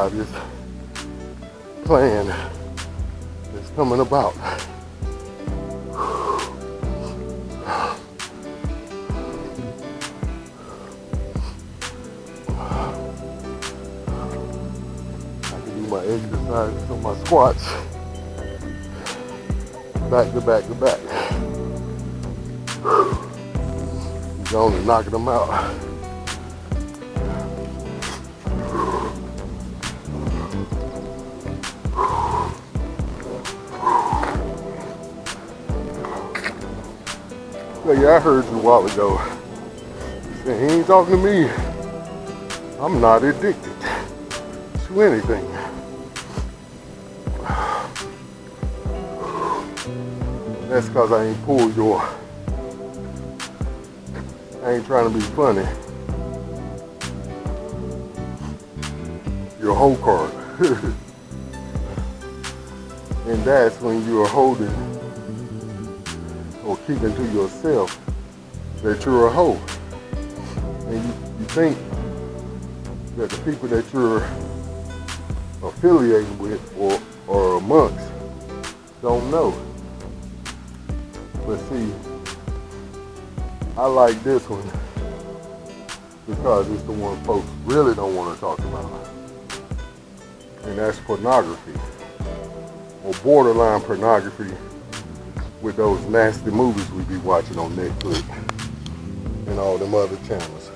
how this plan is coming about. I can do my exercises on my squats, back to back to back. Going and knocking them out. So yeah, I heard you a while ago. He ain't talking to me. I'm not addicted to anything. That's because I ain't pulled your, I ain't trying to be funny, your whole card. And that's when you're holding or keeping to yourself that you're a hoe. And you think that the people that you're affiliating with or amongst don't know. But see, I like this one because it's the one folks really don't want to talk about. And that's pornography, or borderline pornography, with those nasty movies we be watching on Netflix and all them other channels.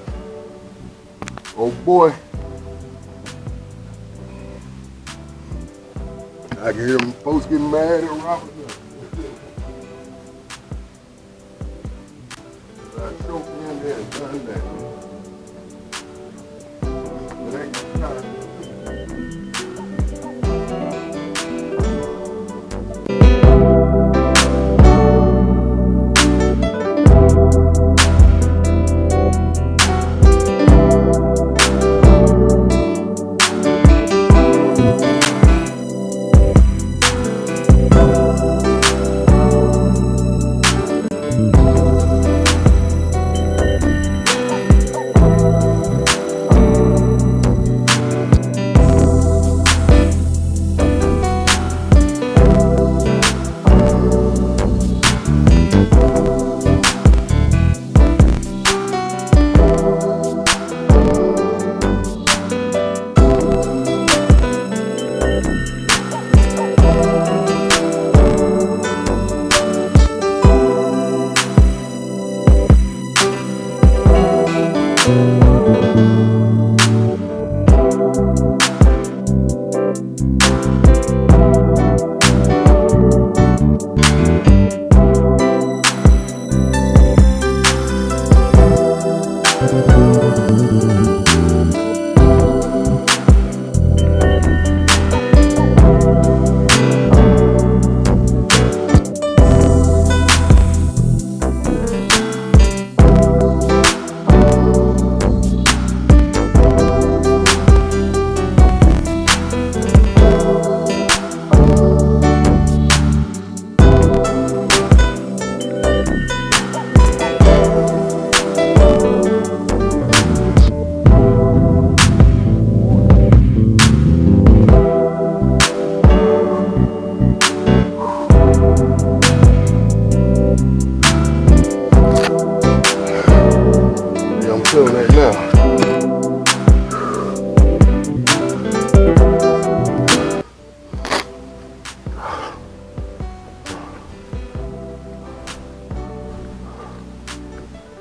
Oh boy, I can hear them folks getting mad at Robert. I choked in there and done that. But I ain't got time.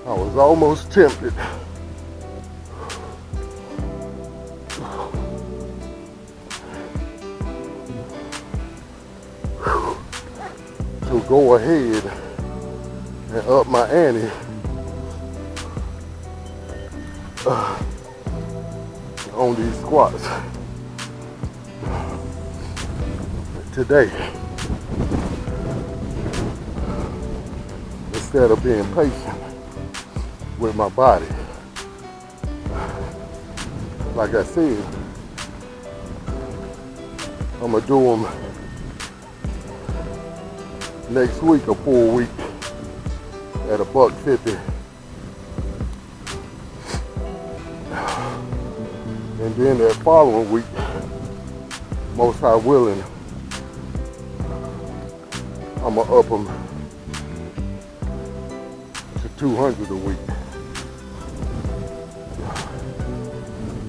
I was almost tempted to go ahead and up my ante on these squats today, instead of being patient with my body. Like I said, I'm gonna do them next week, a full week at $150, and then that following week Most High willing, I'm going to up them to 200 a week.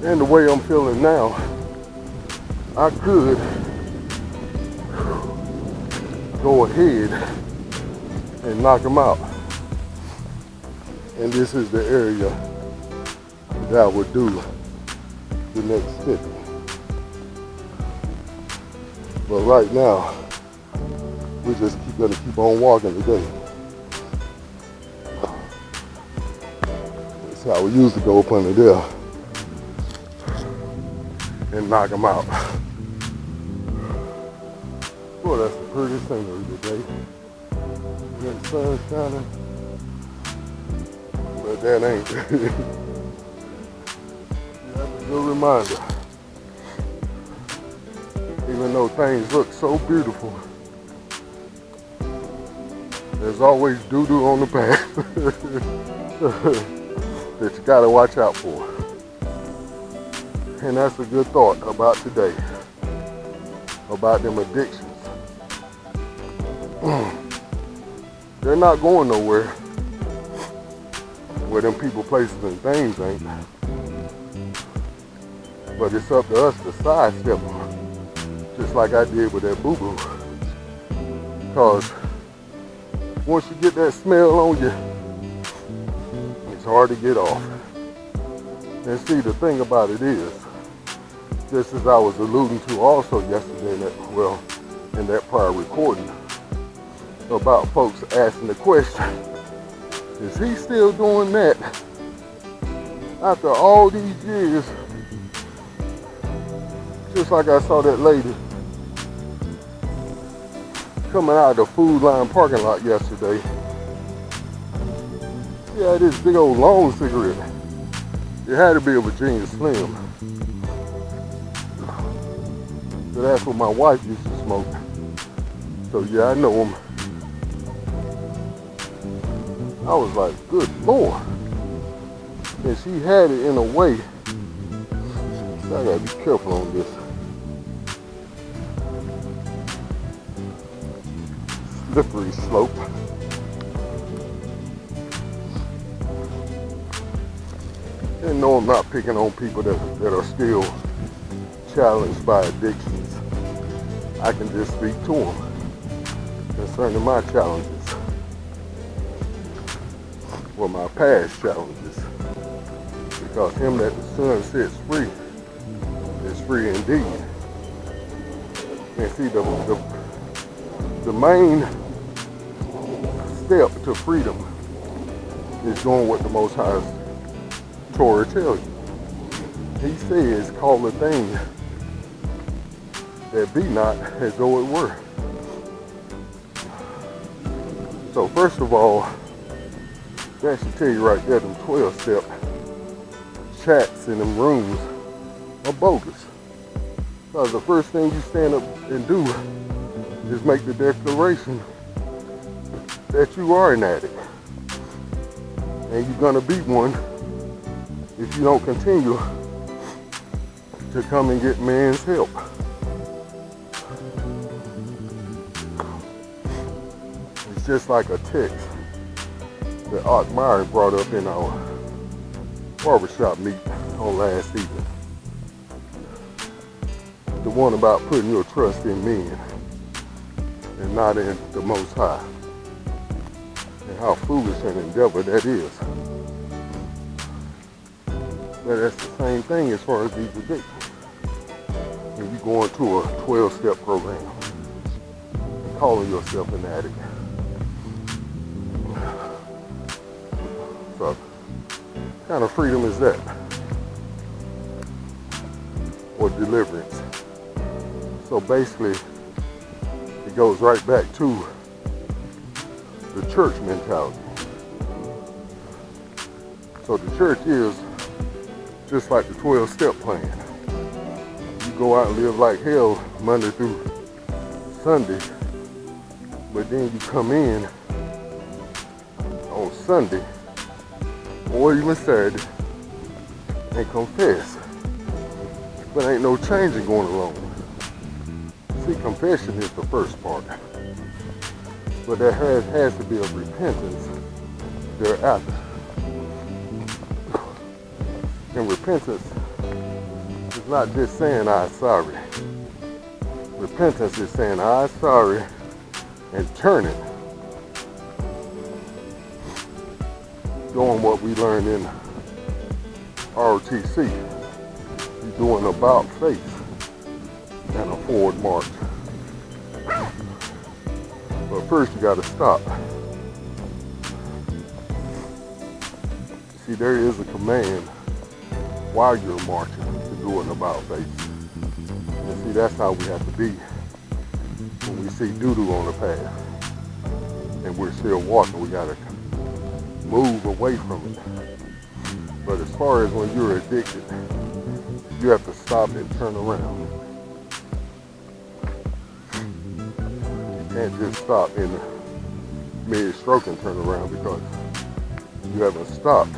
And the way I'm feeling now, I could go ahead and knock them out. And this is the area that I would do the next 50. But right now, we're just gonna keep on walking today. That's how we used to go up under there and knock them out. Boy, that's the prettiest scenery today. The sun's shining, but that ain't. That's a good reminder. Even though things look so beautiful, there's always doo-doo on the path that you gotta watch out for. And that's a good thought about today, about them addictions. They're not going nowhere where them people, places, and things ain't. But it's up to us to sidestep them, just like I did with that boo-boo. Because once you get that smell on you, it's hard to get off. And see, the thing about it is, just as I was alluding to also yesterday in that prior recording, about folks asking the question, is he still doing that after all these years? Just like I saw that lady coming out of the Food Line parking lot yesterday. She had this big old long cigarette. It had to be a Virginia Slim. So that's what my wife used to smoke. So yeah, I know him. I was like, good Lord. And she had it in a way. So I gotta be careful on this. Slippery slope. And no, I'm not picking on people that are still challenged by addictions. I can just speak to them concerning my challenges. Or my past challenges. Because him that the Son sets free is free indeed. And see, the main step to freedom is doing what the Most High's Torah tells you. He says, call the thing that be not as though it were. So first of all, that should tell you right there, them 12-step chats in them rooms are bogus. Because the first thing you stand up and do is make the declaration that you are an addict. And you're gonna be one if you don't continue to come and get man's help. It's just like a text that Art Meyer brought up in our barbershop meeting on last evening. The one about putting your trust in men and not in the Most High. And how foolish an endeavor that is. But that's the same thing as far as these addictions. When you go into a 12-step program and calling yourself an addict. So, what kind of freedom is that? Or deliverance? So basically, it goes right back to the church mentality. So the church is just like the 12-step plan. You go out and live like hell Monday through Sunday, but then you come in on Sunday or even Saturday and confess. But ain't no changing going along. See, confession is the first part, but there has to be a repentance thereafter. And repentance is not just saying I'm sorry. Repentance is saying I'm sorry and turning. Doing what we learned in ROTC. You're doing about face and a forward march. But first you gotta stop. See, there is a command while you're marching to do an about face. And see, that's how we have to be when we see doo-doo on the path and we're still walking. We gotta move away from it. But as far as when you're addicted, you have to stop and turn around. You can't just stop in mid-stroke and turn around because you haven't stopped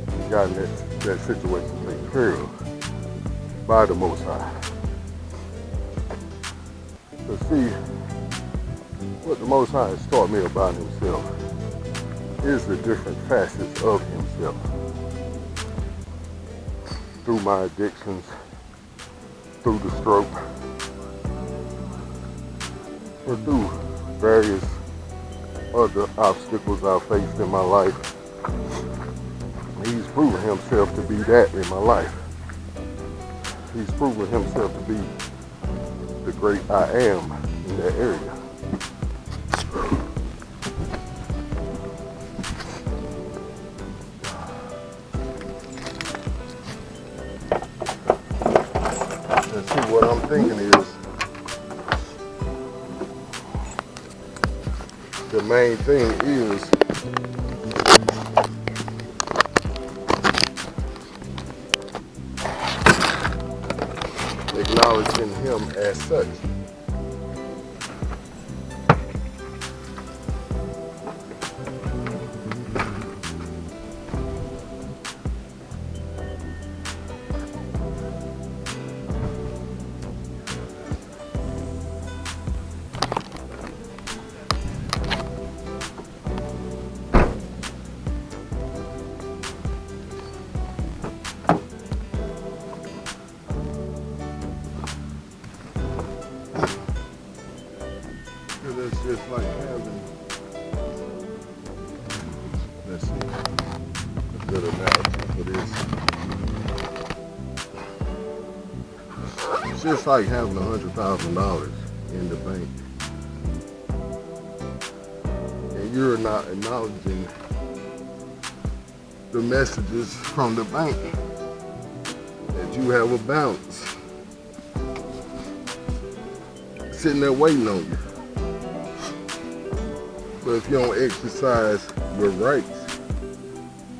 and gotten that situation taken care of by the Most High. So see, what the Most High has taught me about himself is the different facets of himself. Through my addictions, through the stroke, or through various other obstacles I've faced in my life. He's proven himself to be that in my life. He's proven himself to be the great I am in that area. And see, what I'm thinking is, the main thing is acknowledging him as such. It's just like having, let's see, a good analogy for this. It's just like having $100,000 in the bank. And you're not acknowledging the messages from the bank that you have a balance sitting there waiting on you. But if you don't exercise your rights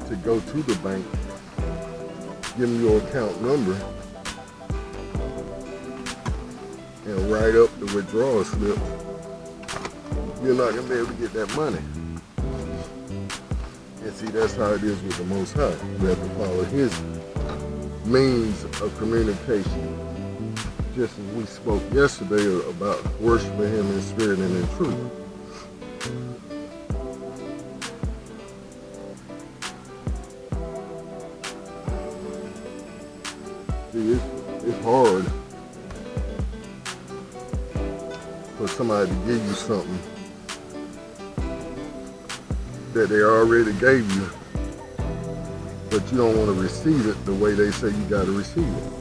to go to the bank, give them your account number, and write up the withdrawal slip, you're not going to be able to get that money. And see, that's how it is with the Most High. You have to follow his means of communication. Just as we spoke yesterday about worshiping him in spirit and in truth. See, it's hard for somebody to give you something that they already gave you, but you don't want to receive it the way they say you got to receive it.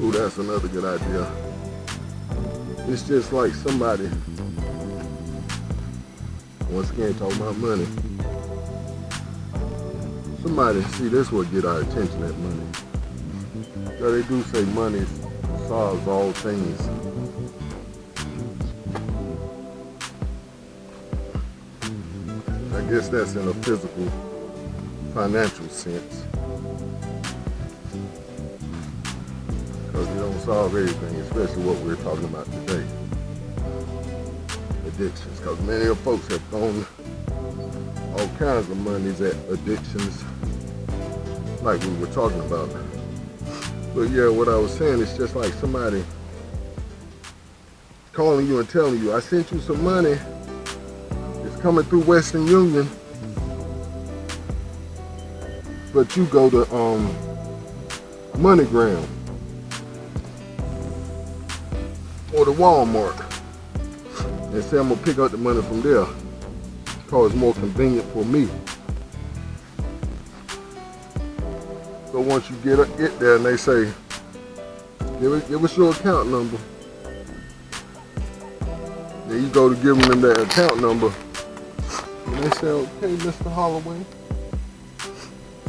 Oh, that's another good idea. It's just like somebody, once again talking about money, somebody, see, this will get our attention, that money. So they do say money solves all things. I guess that's in a physical, financial sense. Because it don't solve everything, especially what we're talking about today. Addictions. Because many of folks have thrown all kinds of monies at addictions, like we were talking about. But yeah, what I was saying is just like somebody calling you and telling you, I sent you some money. It's coming through Western Union. But you go to MoneyGram or to Walmart and say I'm gonna pick up the money from there because it's more convenient for me. So once you get there and they say, give us your account number. Then you go to give them that account number and they say, okay, Mr. Holloway,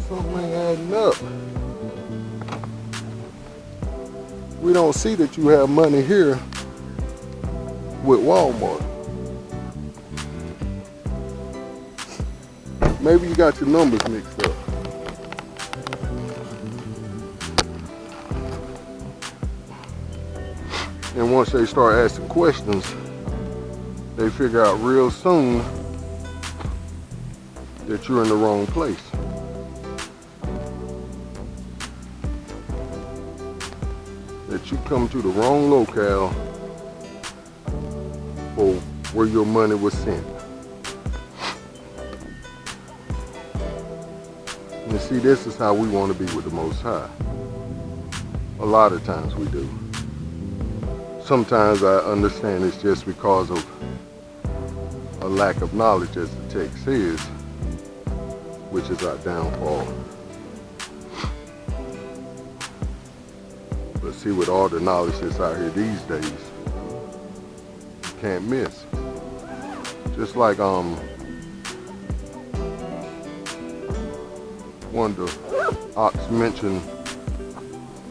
something ain't adding up. We don't see that you have money here with Walmart. Maybe you got your numbers mixed up. And once they start asking questions, they figure out real soon that you're in the wrong place. That you come to the wrong locale for where your money was sent. And see, this is how we want to be with the Most High. A lot of times we do. Sometimes I understand it's just because of a lack of knowledge, as the text says, which is our downfall. But see, with all the knowledge that's out here these days, you can't miss. Just like one of the ops mentioned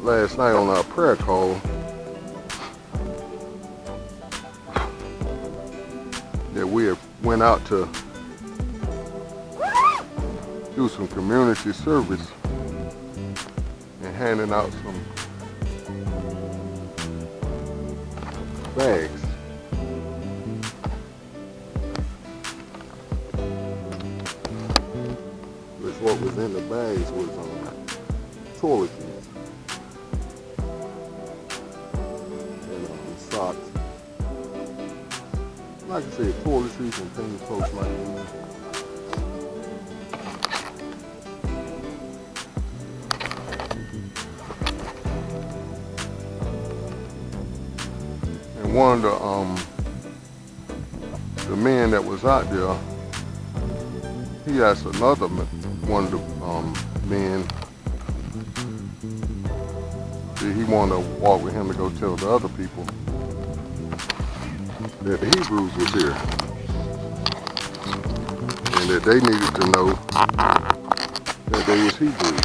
last night on our prayer call, that we have went out to do some community service and handing out some bags. Which what was in the bags was toiletries and socks. Like I said, toiletries and things folks like these. And one of the men that was out there, he asked another one of the men, did he want to walk with him to go tell the other people that the Hebrews was here and that they needed to know that they was Hebrews.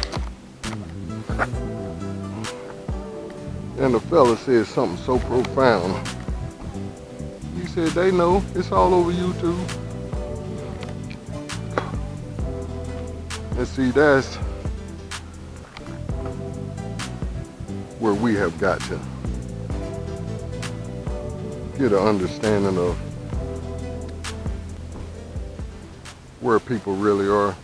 And the fella said something so profound. He said, they know, it's all over YouTube. And see, that's where we have got to get an understanding of where people really are.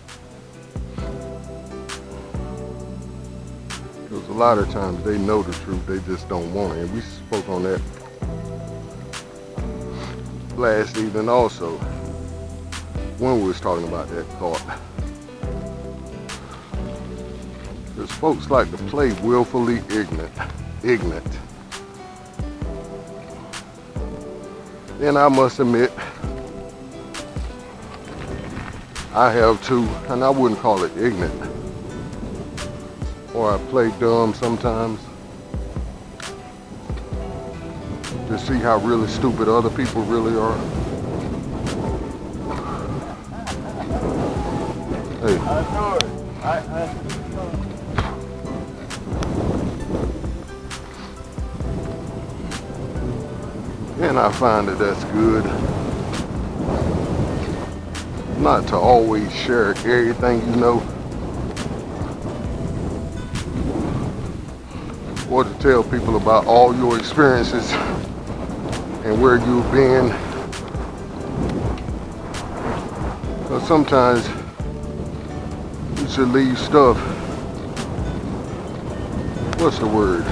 Because a lot of times they know the truth, they just don't want it. And we spoke on that last evening also, when we was talking about that thought. Because folks like to play willfully ignorant. And I must admit, I have too, and I wouldn't call it ignorant. Or I play dumb sometimes to see how really stupid other people really are. Hey. And I find that that's good. Not to always share everything you know, or to tell people about all your experiences and where you've been. But sometimes you should leave stuff, what's the word?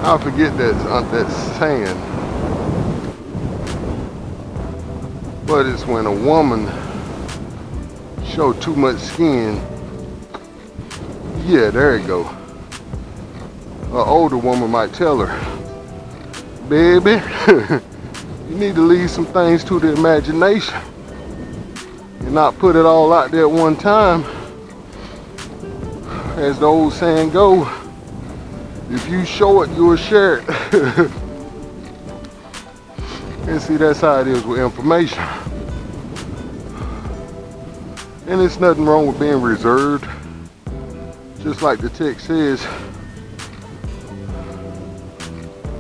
I forget that saying, but it's when a woman show too much skin. Yeah, there you go. An older woman might tell her, baby, you need to leave some things to the imagination and not put it all out there at one time. As the old saying go, if you show it, you'll share it. And see, that's how it is with information. And it's nothing wrong with being reserved. Just like the text says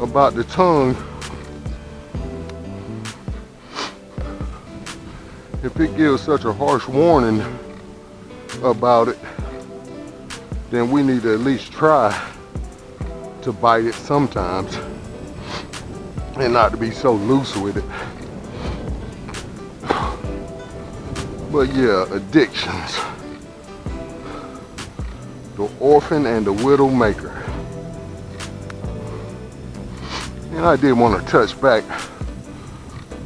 about the tongue. If it gives such a harsh warning about it, then we need to at least try to bite it sometimes and not to be so loose with it. But yeah, addictions. The orphan and the widow maker. And I did want to touch back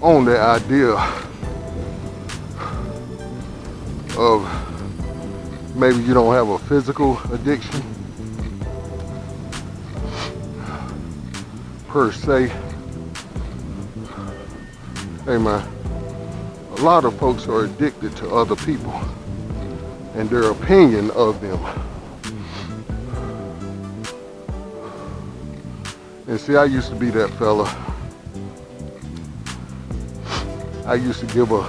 on the idea of maybe you don't have a physical addiction per se. Hey man, a lot of folks are addicted to other people and their opinion of them. And see, I used to be that fella. I used to give a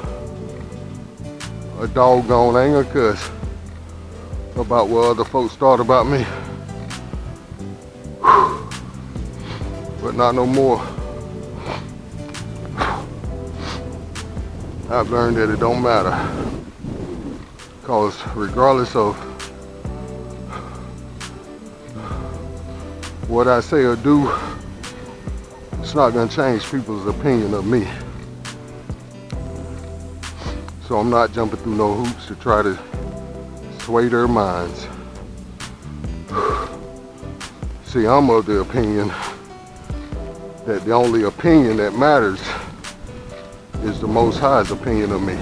doggone anger cuss about what other folks thought about me. But not no more. I've learned that it don't matter. Because regardless of what I say or do, it's not going to change people's opinion of me. So I'm not jumping through no hoops to try to sway their minds. See, I'm of the opinion that the only opinion that matters is the Most High's opinion of me.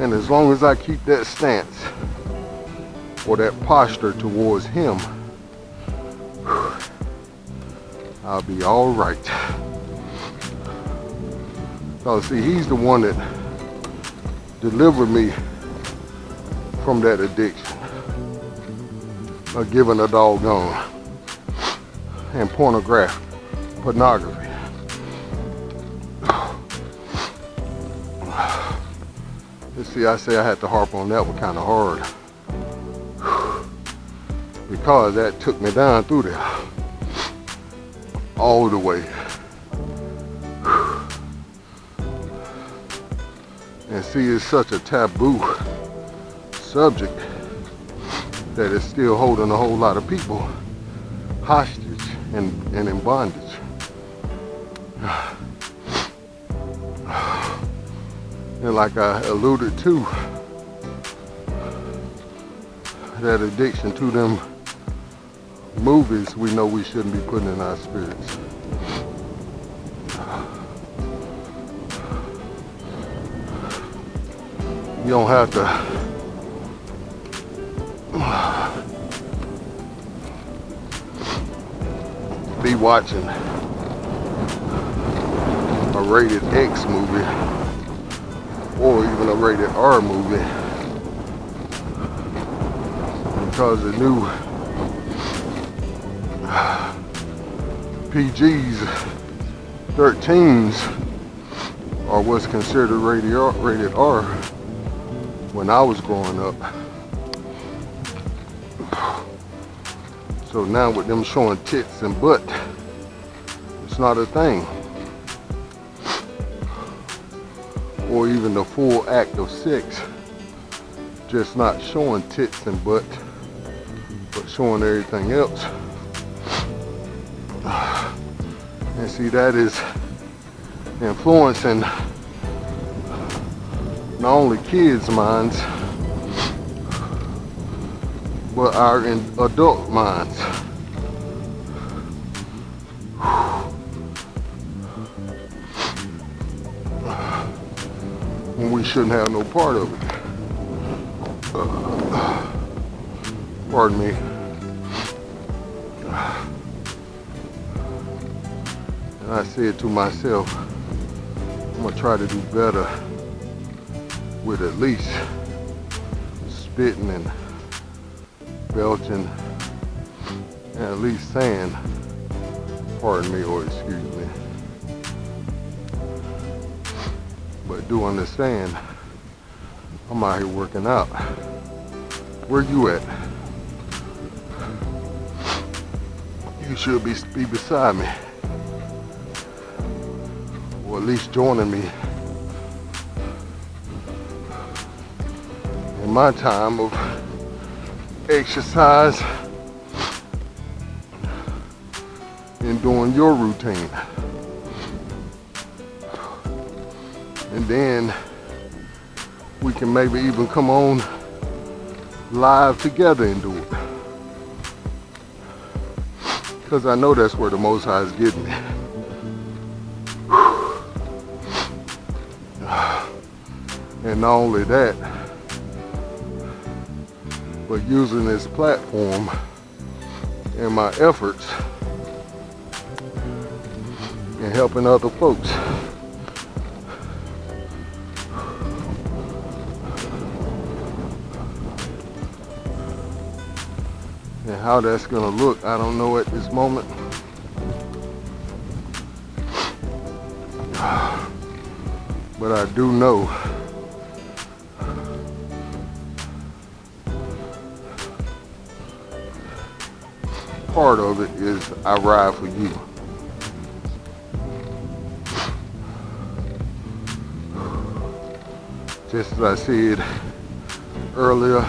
And as long as I keep that stance or that posture towards Him, I'll be all right. Because see, He's the one that delivered me from that addiction of giving a doggone and pornography. You see, I say I had to harp on that one kind of hard because that took me down through there all the way. And see, it's such a taboo subject that it's still holding a whole lot of people hostage and in bondage. And like I alluded to, that addiction to them movies we know we shouldn't be putting in our spirits. You don't have to be watching a rated X movie or even a rated R movie because the new PGs, 13s are what's considered rated R when I was growing up. So now with them showing tits and butt, it's not a thing. Or even the full act of sex, just not showing tits and butt, but showing everything else. And see, that is influencing not only kids' minds, but our adult minds. When we shouldn't have no part of it. Pardon me. And I said to myself, I'm gonna try to do better with at least spitting and belching and at least saying, pardon me or excuse me. But do understand, I'm out here working out. Where you at? You should be beside me. Or at least joining me in my time of exercise and doing your routine. And then we can maybe even come on live together and do it. Because I know that's where the Most High is getting me. And not only that, but using this platform in my efforts and helping other folks. And how that's gonna look, I don't know at this moment. But I do know part of it is I ride for you. Just as I said earlier,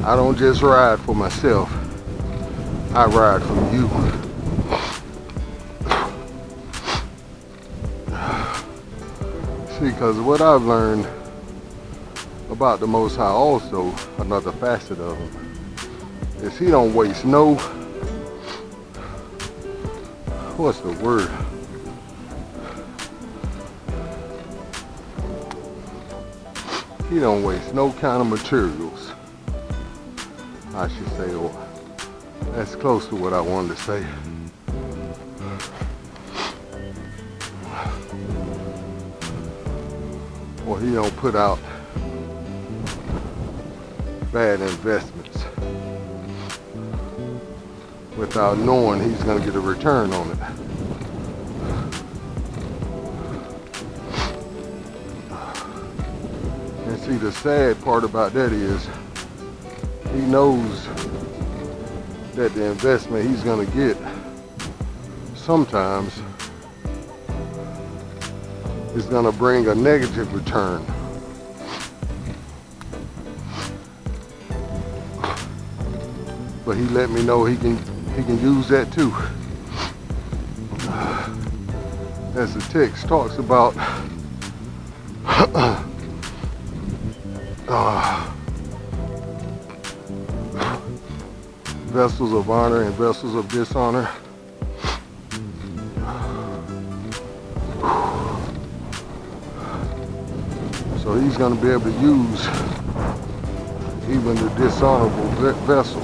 I don't just ride for myself, I ride for you. See, because what I've learned about the Most High also, another facet of him, is he don't waste no, what's the word? He don't waste no kind of materials, I should say, or that's close to what I wanted to say. Or he don't put out bad investments without knowing he's going to get a return on it. And see, the sad part about that is he knows that the investment he's going to get sometimes is going to bring a negative return. But he let me know he can use that too. As the text talks about vessels of honor and vessels of dishonor. So he's going to be able to use even the dishonorable vessel.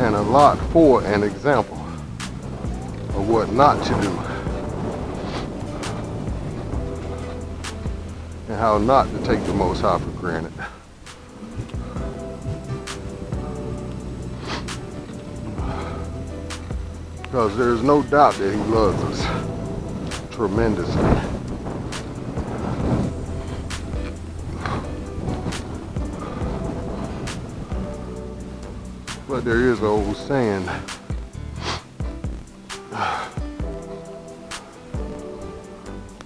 And a lot for an example of what not to do. And how not to take the Most High for granted. Because there's no doubt that he loves us tremendously. But there is an old saying,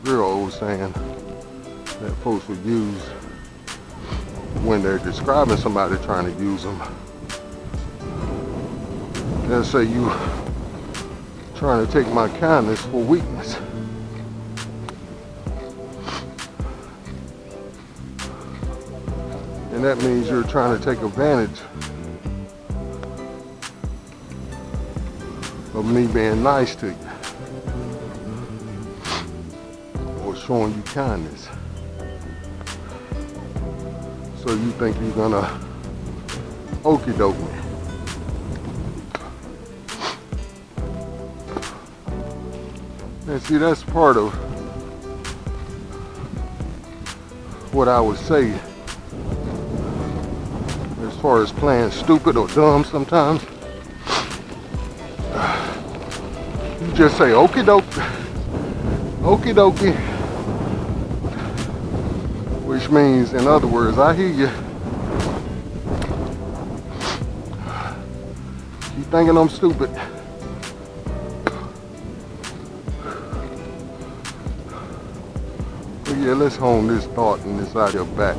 real old saying, that folks would use when they're describing somebody trying to use them. They'll say, you trying to take my kindness for weakness. And that means you're trying to take advantage of me being nice to you or showing you kindness. So you think you're gonna okie doke me. And see, that's part of what I would say as far as playing stupid or dumb sometimes. You just say okie doke, okie dokie, which means, in other words, I hear you. You thinking I'm stupid. But yeah, let's hone this thought and this idea back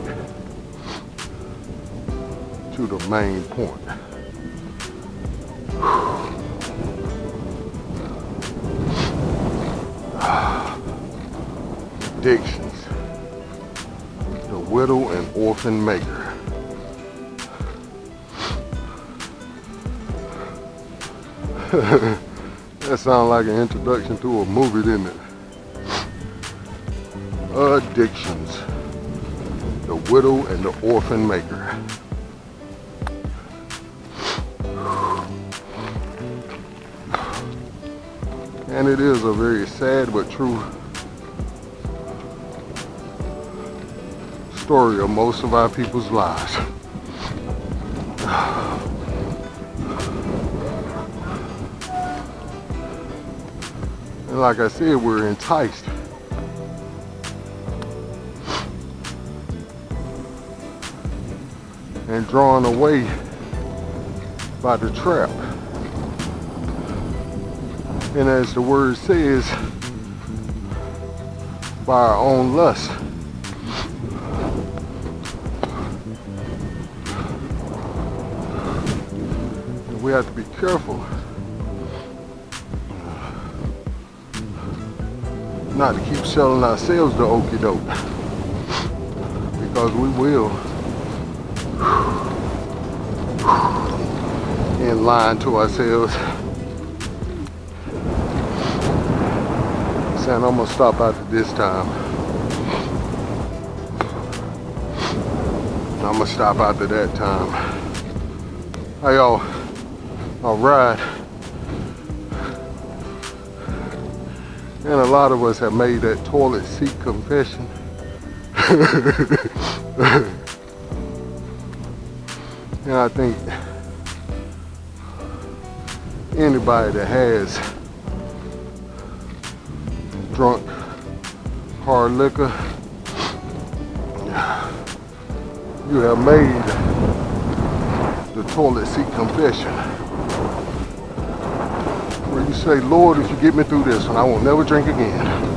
to the main point. Addictions, the widow and orphan maker. That sounds like an introduction to a movie, didn't it? Addictions, the widow and the orphan maker. And it is a very sad but true story of most of our people's lives. And like I said, we're enticed. And drawn away by the trap. And as the word says, by our own lust. And we have to be careful not to keep selling ourselves the okie doke, because we will in lying to ourselves. Saying I'm gonna stop after this time. I'm gonna stop after that time. Hey y'all, alright. And a lot of us have made that toilet seat confession. And I think anybody that has drunk hard liquor, you have made the toilet seat confession, where you say, Lord, if you get me through this one, I will never drink again.